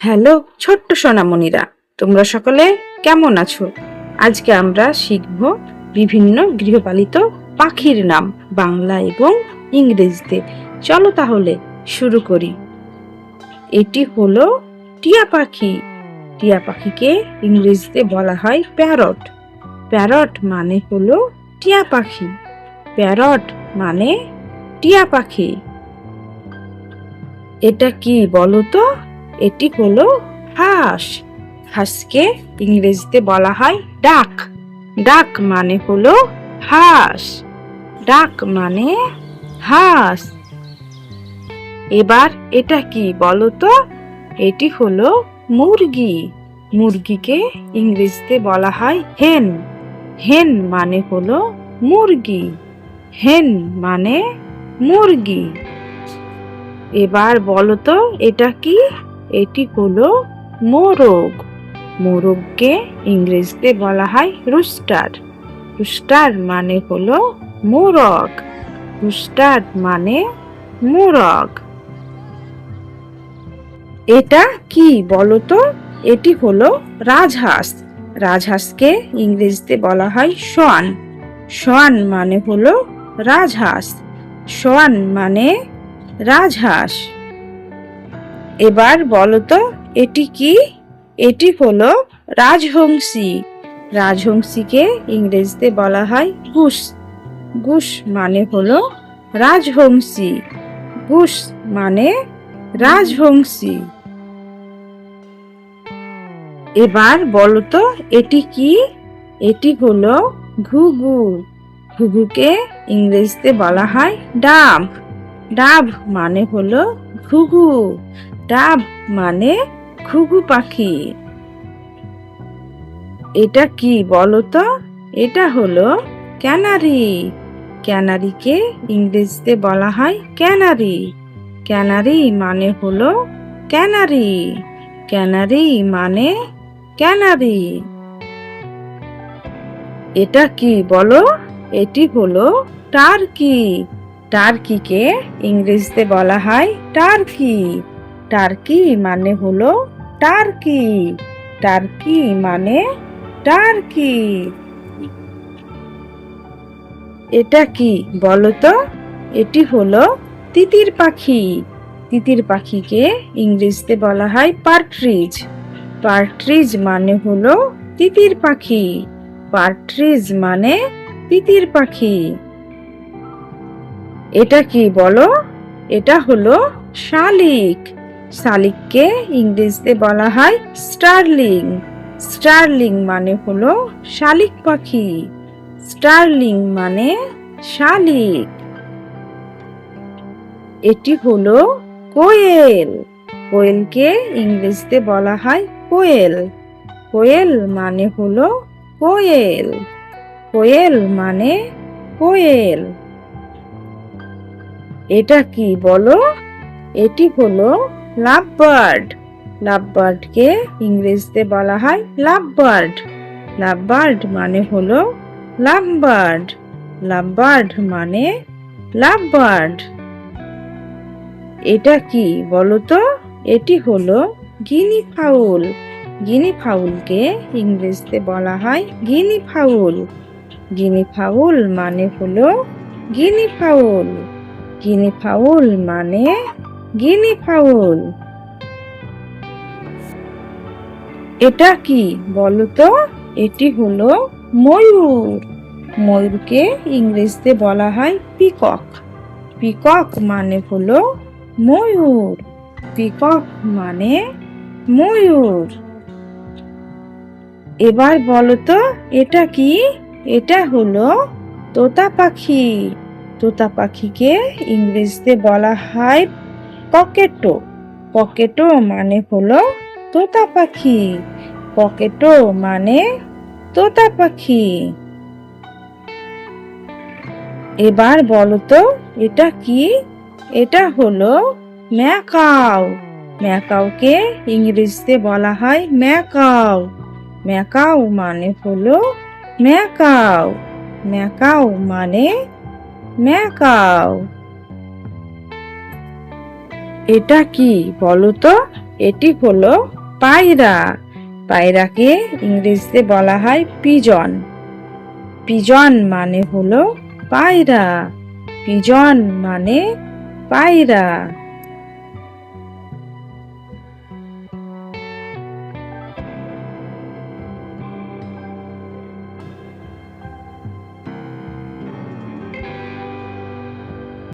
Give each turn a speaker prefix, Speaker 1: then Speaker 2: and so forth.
Speaker 1: Hello ছোট্ট সোনামণিরা, তোমরা সকলে কেমন আছো? আজকে আমরা শিখব বিভিন্ন গৃহপালিত পাখির নাম বাংলা এবং ইংরেজিতে। চলো তাহলে শুরু করি। এটি হলো টিয়া পাখি। টিয়া পাখিকে ইংরেজিতে বলা হয় প্যারট। প্যারট মানে হলো টিয়া পাখি। প্যারট মানে টিয়া পাখি। এটা কি বলো তো? এটি হলো হাঁস। হাঁসকে ইংরেজিতে বলা হয় ডাক। ডাক মানে হলো হাঁস। ডাক মানে হাঁস। এবার এটা কি বলো তো? এটি হলো মুরগি। মুরগিকে ইংরেজিতে বলা হয় হেন। হেন মানে হলো মুরগি। হেন মানে মুরগি। এবার বলো তো এটা কি? এটি হলো মোরগ। মোরগকে ইংরেজিতে বলা হয় রুস্টার। রুস্টার মানে হলো মোরগ। রুস্টার মানে মোরগ। এটা কি বলো তো? এটি হলো রাজহাঁস। রাজহাঁসকে ইংরেজিতে বলা হয় সোয়ান। সোয়ান মানে হলো রাজহাঁস। সোয়ান মানে রাজহাঁস। এবার বলো তো এটি কি? এটি হলো রাজহংসী। রাজহংসীকে ইংরেজিতে বলা হয় গুস। গুস মানে হলো রাজহংসী। গুস মানে রাজহংসী। এবার বলো তো এটি কি? এটি হলো ঘুঘু। ঘুঘুকে ইংরেজিতে বলা হয় ডাব। ডাব মানে হলো ঘুঘু। ডাব মানে ঘুঘু পাখি। এটা কি বলো তো? এটা হলো ক্যানারি। ক্যানারিকে ইংরেজিতে বলা হয় ক্যানারি। ক্যানারি মানে হলো ক্যানারি। ক্যানারি মানে ক্যানারি। এটা কি বলো? এটি হলো টার্কি। টার্কিকে ইংরেজিতে বলা হয় টার্কি। টার্কি মানে হলো টার্কি। টার্কি মানে টার্কি। এটা কি বলো তো? এটি হলো তিতির পাখি। তিতির পাখিকে ইংরেজিতে বলা হয় পার্ট্রিজ। পার্ট্রিজ মানে হলো তিতির পাখি। পার্ট্রিজ মানে তিতির পাখি। এটা কি বলো? এটা হলো শালিক। শালিককে ইংরেজিতে বলা হয় স্টারলিং। স্টারলিং মানে হলো শালিক পাখি। স্টারলিং মানে শালিক। এটি হলো কোয়েল। কোয়েলকে ইংরেজিতে বলা হয় কোয়েল। কোয়েল মানে হলো কোয়েল। কোয়েল মানে কোয়েল। এটা কি বলো? এটি হলো লাভবার্ড। লাভবার্ডকে ইংরেজিতে বলা হয় লাভবার্ড। লাভবার্ড মানে হলো লাভবার্ড। লাভবার্ড মানে লাভবার্ড। এটা কি বলো তো? এটি হলো গিনি ফাউল। গিনি ফাউলকে ইংরেজিতে বলা হয় গিনি ফাউল। গিনি ফাউল মানে হলো গিনি ফাউল। গিনি ফাউল মানে গিনি ফাউল। এটা কি বলো তো? এটি হলো ময়ূর। ময়ূরকে ইংরেজিতে বলা হয় পিকক। পিকক মানে হলো ময়ূর। পিকক মানে ময়ূর। এবার বলো তো এটা কি? এটা হলো তোতা পাখি। তোতা পাখিকে ইংরেজিতে বলা হয় পকেটো। পকেটো মানে হলো তোতা পাখি। পকেটো মানে তোতা পাখি। এবার বলো তো এটা কি? এটা হলো ম্যাকাও। ম্যাকাওকে ইংরেজিতে বলা হয় ম্যাকাও। ম্যাকাও মানে হলো ম্যাকাও। ম্যাকাও মানে ম্যাকাও। এটা কি বলো তো? এটি হলো পায়রা। পায়রাকে ইংরেজিতে বলা হয় পিজন। পিজন মানে হলো পায়রা। পিজন মানে পায়রা।